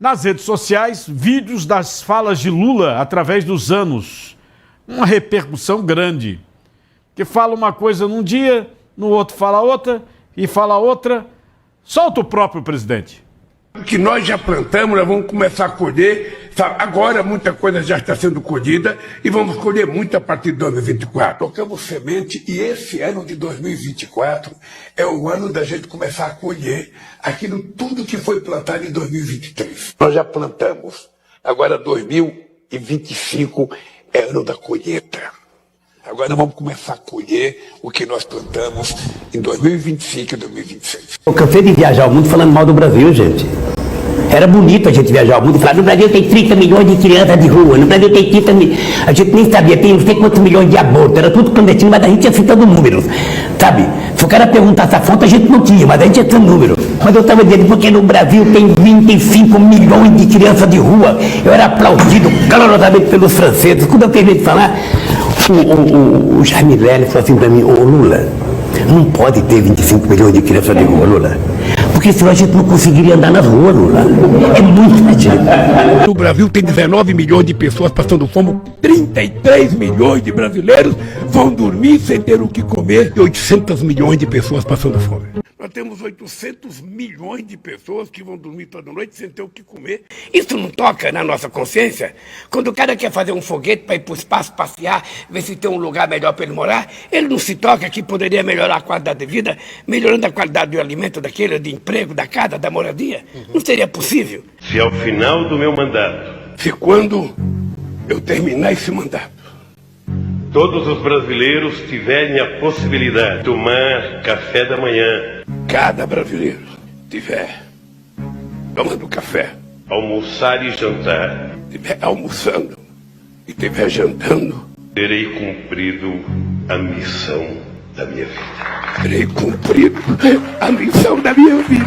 Nas redes sociais, vídeos das falas de Lula através dos anos. Uma repercussão grande. Que fala uma coisa num dia, no outro fala outra, e fala outra. Solta o próprio presidente. O que nós já plantamos, nós vamos começar a colher. Agora muita coisa já está sendo colhida e vamos colher muito a partir de 2024. Tocamos semente e esse ano de 2024 é o ano da gente começar a colher aquilo tudo que foi plantado em 2023. Nós já plantamos. Agora 2025 é ano da colheita. Agora vamos começar a colher o que nós plantamos em 2025 e 2026. Eu cansei de viajar o mundo falando mal do Brasil, gente. Era bonito a gente viajar o mundo e falar, no Brasil tem 30 milhões de crianças de rua, no Brasil tem 30 milhões... A gente nem sabia, tem não sei quantos milhões de abortos, era tudo clandestino, mas a gente ia citando números, sabe? Se o cara perguntasse a fonte, a gente não tinha, mas a gente ia citando números. Mas eu estava dizendo, porque no Brasil tem 25 milhões de crianças de rua. Eu era aplaudido calorosamente pelos franceses. Quando eu terminei de falar, o Jaime Lerner falou assim para mim, ô Lula, não pode ter 25 milhões de crianças de rua, Lula. Porque senão a gente não conseguiria andar nas ruas, Lula. É muita gente. No Brasil tem 19 milhões de pessoas passando fome. 33 milhões de brasileiros vão dormir sem ter o que comer. E 800 milhões de pessoas passando fome. Nós temos 800 milhões de pessoas que vão dormir toda noite sem ter o que comer. Isso não toca na nossa consciência? Quando o cara quer fazer um foguete para ir para o espaço, passear, ver se tem um lugar melhor para ele morar, ele não se toca que poderia melhorar a qualidade de vida, melhorando a qualidade do alimento daquele, de emprego, da casa, da moradia? Não seria possível? Se ao final do meu mandato, Se quando eu terminar esse mandato, todos os brasileiros tiverem a possibilidade de tomar café da manhã, cada brasileiro tiver tomando café, almoçar e jantar, tiver almoçando e tiver jantando, terei cumprido a missão da minha vida. terei cumprido a missão da minha vida.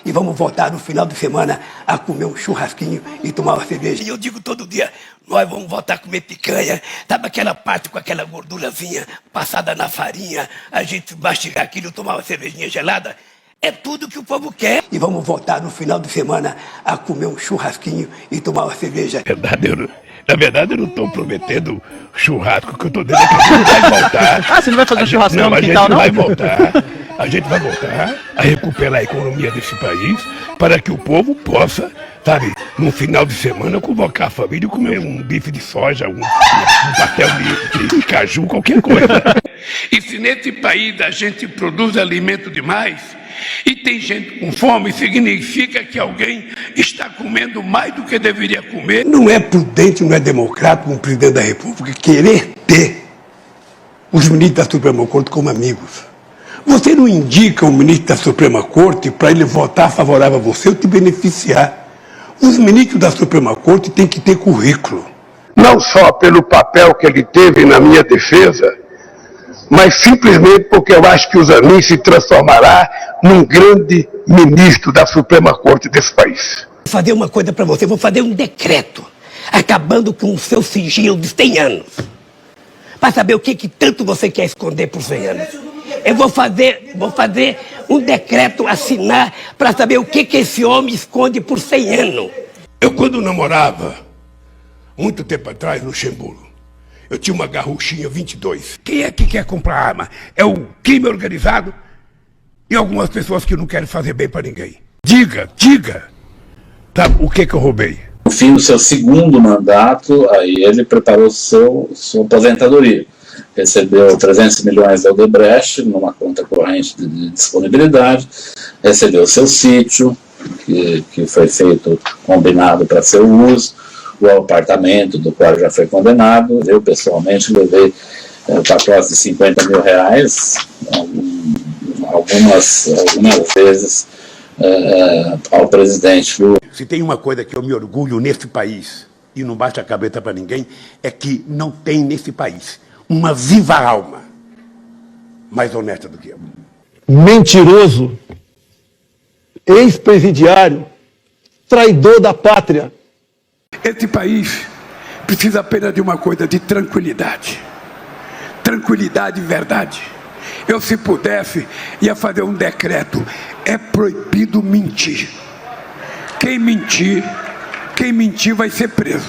E vamos voltar no final de semana a comer um churrasquinho e tomar uma cerveja. E eu digo todo dia, nós vamos voltar a comer picanha, sabe aquela parte com aquela gordurazinha passada na farinha, a gente mastigar aquilo, tomar uma cervejinha gelada. É tudo que o povo quer. E vamos voltar no final de semana a comer um churrasquinho e tomar uma cerveja. Na verdade, eu não estou prometendo churrasco, que eu estou dizendo que a gente vai voltar. Você não vai fazer churrascão no quintal, não? A gente vai voltar a recuperar a economia desse país para que o povo possa, sabe, no final de semana, convocar a família e comer um bife de soja, um pastel de caju, qualquer coisa. E se nesse país a gente produz alimento demais e tem gente com fome, significa que alguém está comendo mais do que deveria comer. Não é prudente, não é democrático um presidente da República querer ter os ministros da Suprema Corte como amigos. Você não indica o ministro da Suprema Corte para ele votar favorável a você ou te beneficiar. Os ministros da Suprema Corte têm que ter currículo. Não só pelo papel que ele teve na minha defesa, mas simplesmente porque eu acho que o Zanin se transformará num grande ministro da Suprema Corte desse país. Vou fazer uma coisa para você, vou fazer um decreto, acabando com o seu sigilo de 100 anos. Para saber o que tanto você quer esconder por 100 anos. Eu vou fazer um decreto, assinar, para saber o que esse homem esconde por 100 anos. Eu, quando namorava, muito tempo atrás, no Luxemburgo, eu tinha uma garruchinha 22. Quem é que quer comprar arma? É o crime organizado e algumas pessoas que não querem fazer bem para ninguém. Diga, tá, o que eu roubei? No fim do seu segundo mandato, aí ele preparou sua aposentadoria. Recebeu 300 milhões da Odebrecht numa conta corrente de disponibilidade, recebeu seu sítio, que foi feito, combinado para seu uso, o apartamento do qual já foi condenado. Eu pessoalmente levei pacotes de 50 mil reais, algumas vezes ao presidente. Se tem uma coisa que eu me orgulho nesse país, e não baixa a cabeça para ninguém, é que não tem nesse país uma viva alma mais honesta do que eu. Mentiroso, ex-presidiário, traidor da pátria. Esse país precisa apenas de uma coisa, de tranquilidade. Tranquilidade e verdade. Eu, se pudesse, ia fazer um decreto. É proibido mentir. quem mentir vai ser preso.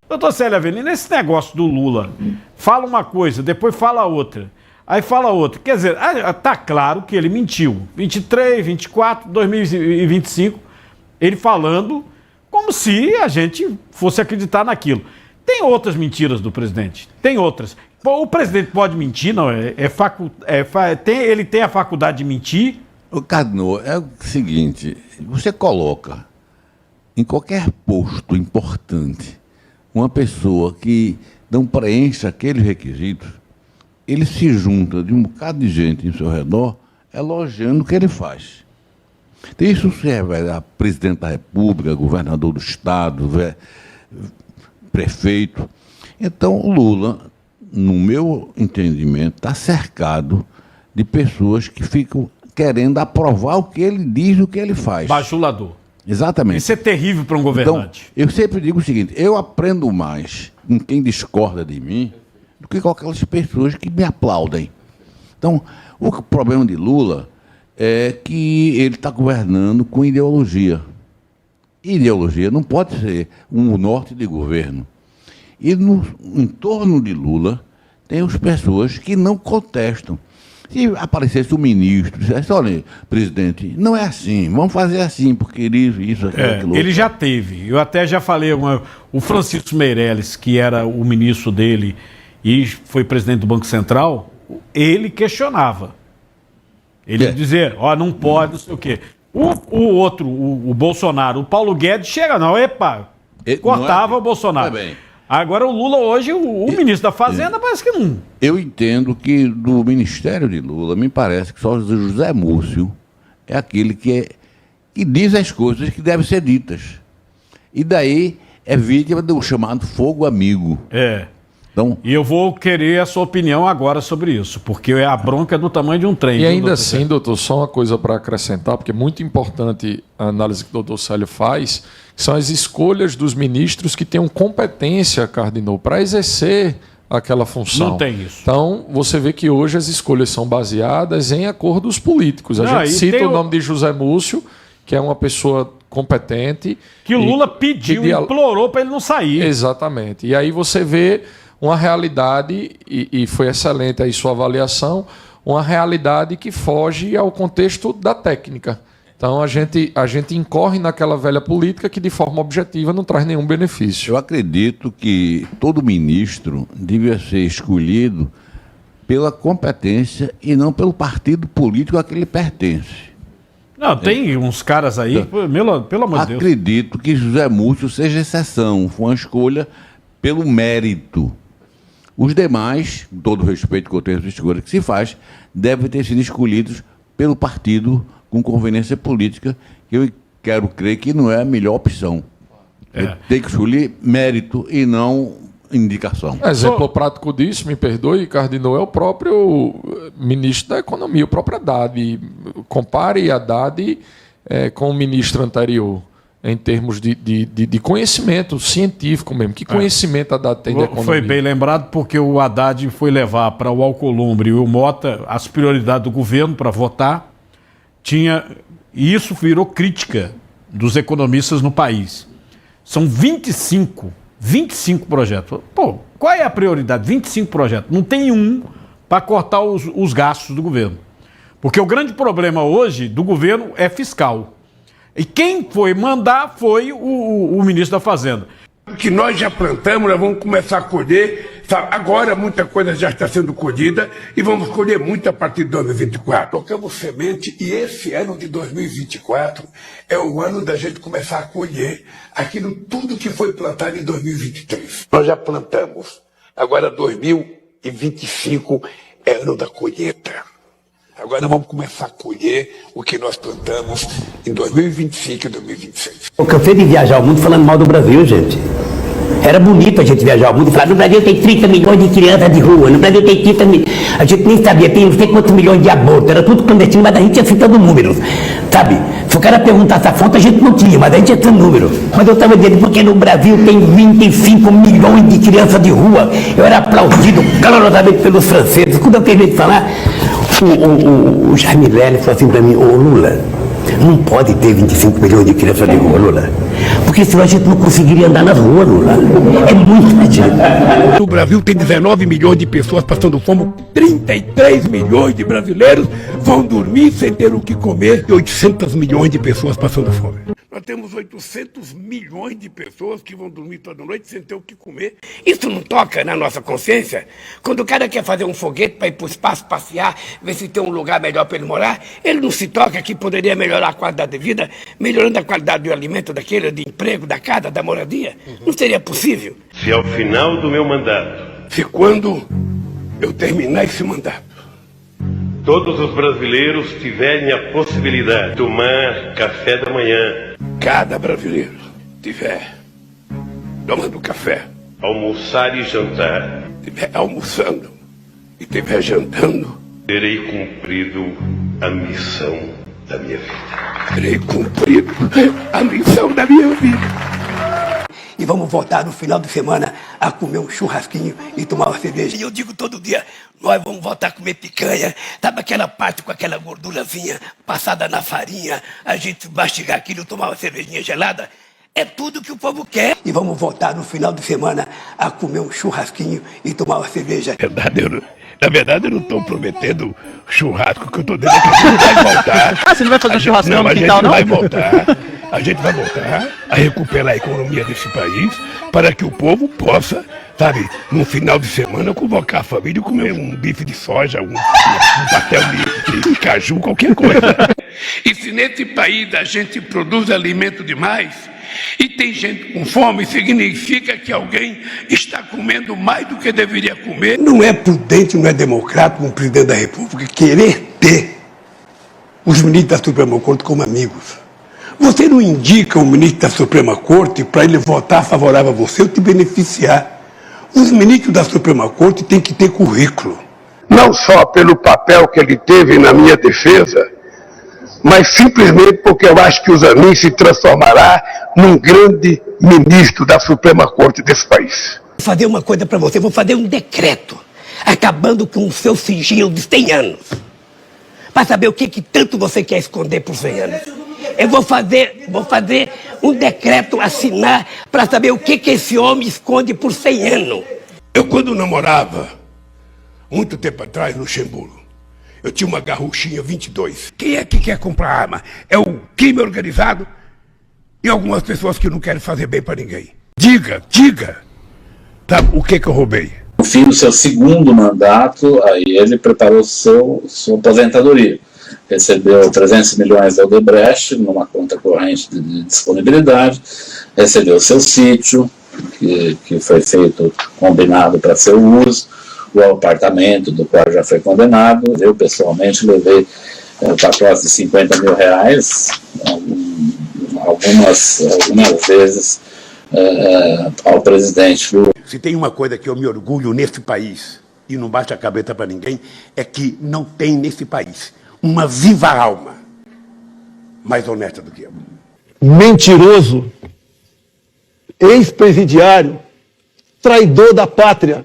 Doutor Célio Avelino, esse negócio do Lula, fala uma coisa, depois fala outra, aí fala outra. Quer dizer, tá claro que ele mentiu. 23, 24, 2025, ele falando como se a gente fosse acreditar naquilo. Tem outras mentiras do presidente, tem outras. O presidente pode mentir, não, ele tem a faculdade de mentir. O Cardinal, é o seguinte, você coloca em qualquer posto importante uma pessoa que não preenche aqueles requisitos, ele se junta de um bocado de gente em seu redor elogiando o que ele faz. Então, isso serve a presidente da República, governador do Estado, prefeito. Então, o Lula, no meu entendimento, está cercado de pessoas que ficam querendo aprovar o que ele diz, o que ele faz. Bajulador. Exatamente. Isso é terrível para um governante. Então, eu sempre digo o seguinte, eu aprendo mais com quem discorda de mim do que com aquelas pessoas que me aplaudem. Então, o problema de Lula é que ele está governando com ideologia. Ideologia não pode ser um norte de governo. E em torno de Lula tem as pessoas que não contestam. Se aparecesse um ministro, dissesse, olha, presidente, não é assim, vamos fazer assim, porque isso, aquilo. Ele já teve, eu até já falei, o Francisco Meirelles, que era o ministro dele e foi presidente do Banco Central, ele questionava. Ele dizia, ó, não pode, não sei o quê. O outro, o Bolsonaro, o Paulo Guedes, chega não, cortava o Bolsonaro. Agora o Lula hoje, o ministro da Fazenda, parece que não. Eu entendo que do Ministério de Lula, me parece que só o José Múcio é aquele que diz as coisas que devem ser ditas. E daí é vítima do chamado fogo amigo. Então, e eu vou querer a sua opinião agora sobre isso, porque a bronca é do tamanho de um trem. E ainda assim, doutor, só uma coisa para acrescentar, porque é muito importante a análise que o doutor Célio faz, são as escolhas dos ministros que tenham competência, Cardinal, para exercer aquela função. Não tem isso. Então, você vê que hoje as escolhas são baseadas em acordos políticos. A gente cita o nome de José Múcio, que é uma pessoa competente. Que o Lula pediu, implorou para ele não sair. Exatamente. E aí você vê uma realidade, e foi excelente aí sua avaliação, uma realidade que foge ao contexto da técnica. Então a gente incorre naquela velha política que de forma objetiva não traz nenhum benefício. Eu acredito que todo ministro devia ser escolhido pela competência e não pelo partido político a que ele pertence. Não, tem uns caras aí, pelo amor de Deus. Acredito que José Múcio seja exceção, foi uma escolha pelo mérito. Os demais, com todo o respeito que eu tenho às escolhas que se faz, devem ter sido escolhidos pelo partido com conveniência política, que eu quero crer que não é a melhor opção. Tem que escolher mérito e não indicação. Exemplo prático disso, me perdoe, Cardinal, é o próprio ministro da Economia, o próprio Haddad. Compare Haddad com o ministro anterior, em termos de conhecimento científico mesmo. Que conhecimento Haddad tem da economia? Foi bem lembrado, porque o Haddad foi levar para o Alcolumbre e o Mota as prioridades do governo para votar. E isso virou crítica dos economistas no país. São 25 projetos. Pô, qual é a prioridade? 25 projetos. Não tem um para cortar os gastos do governo. Porque o grande problema hoje do governo é fiscal. E quem foi mandar foi o ministro da Fazenda. O que nós já plantamos, nós vamos começar a colher. Sabe? Agora muita coisa já está sendo colhida e vamos colher muito a partir de 2024. Tocamos semente e esse ano de 2024 é o ano da gente começar a colher aquilo tudo que foi plantado em 2023. Nós já plantamos, agora 2025 é ano da colheita. Agora vamos começar a colher o que nós plantamos em 2025 e 2026. Eu cansei de viajar o mundo falando mal do Brasil, gente. Era bonito a gente viajar o mundo e falar, no Brasil tem 30 milhões de crianças de rua, no Brasil tem 30 milhões... A gente nem sabia, tem não sei quantos milhões de abortos, era tudo clandestino, mas a gente ia citando números, sabe? Se o cara perguntasse a fonte, a gente não tinha, mas a gente ia citando números. Mas eu estava dizendo, porque no Brasil tem 25 milhões de crianças de rua, eu era aplaudido calorosamente pelos franceses. Quando eu terminei de falar, o Jaime Velho falou assim para mim, ô Lula, Não pode ter 25 milhões de crianças de rua, Lula. Porque senão a gente não conseguiria andar nas ruas, Lula. É muita gente. No Brasil tem 19 milhões de pessoas passando fome, 33 milhões de brasileiros vão dormir sem ter o que comer e 800 milhões de pessoas passando fome. Nós temos 800 milhões de pessoas que vão dormir toda noite sem ter o que comer. Isso não toca na nossa consciência? Quando o cara quer fazer um foguete para ir para o espaço, passear, ver se tem um lugar melhor para ele morar, ele não se toca que poderia melhorar a qualidade de vida, melhorando a qualidade do alimento daquele, de emprego, da casa, da moradia? Não seria possível? Se ao final do meu mandato, Se quando eu terminar esse mandato, todos os brasileiros tiverem a possibilidade de tomar café da manhã, cada brasileiro tiver tomando café, almoçar e jantar, estiver almoçando e estiver jantando, terei cumprido a missão da minha vida. terei cumprido a missão da minha vida. E vamos voltar no final de semana a comer um churrasquinho e tomar uma cerveja. E eu digo todo dia, nós vamos voltar a comer picanha, sabe aquela parte com aquela gordurazinha passada na farinha, a gente mastigar aquilo, tomar uma cervejinha gelada? É tudo que o povo quer. E vamos voltar no final de semana a comer um churrasquinho e tomar uma cerveja. Na verdade, eu não estou prometendo churrasco, que eu estou dizendo que a gente vai voltar. Ah, você não vai fazer um churrascão no quintal, não? A gente vai voltar a recuperar a economia desse país para que o povo possa, sabe, no final de semana, convocar a família e comer um bife de soja, um pastel de caju, qualquer coisa. E se nesse país a gente produz alimento demais e tem gente com fome, significa que alguém está comendo mais do que deveria comer. Não é prudente, não é democrático um presidente da República querer ter os ministros da Suprema Corte como amigos. Você não indica o ministro da Suprema Corte para ele votar favorável a você ou te beneficiar. Os ministros da Suprema Corte têm que ter currículo. Não só pelo papel que ele teve na minha defesa, mas simplesmente porque eu acho que o Zanin se transformará num grande ministro da Suprema Corte desse país. Vou fazer uma coisa para você, vou fazer um decreto, acabando com o seu sigilo de 100 anos. Para saber o que tanto você quer esconder por 100 anos. Eu vou fazer um decreto, assinar, para saber o que esse homem esconde por 100 anos. Eu, quando namorava, muito tempo atrás, no Luxemburgo, eu tinha uma garruchinha 22. Quem é que quer comprar arma? É o crime organizado e algumas pessoas que não querem fazer bem para ninguém. Diga. Tá, o que eu roubei? No fim do seu segundo mandato, aí ele preparou sua aposentadoria. Recebeu 300 milhões da Odebrecht numa conta corrente de disponibilidade, recebeu seu sítio, que foi feito, combinado para seu uso, o apartamento do qual já foi condenado. Eu, pessoalmente, levei pacotes de 50 mil reais, algumas vezes, ao presidente Lula. Se tem uma coisa que eu me orgulho nesse país, e não baixa a cabeça para ninguém, é que não tem nesse país uma viva alma mais honesta do que eu. Mentiroso, ex-presidiário, traidor da pátria.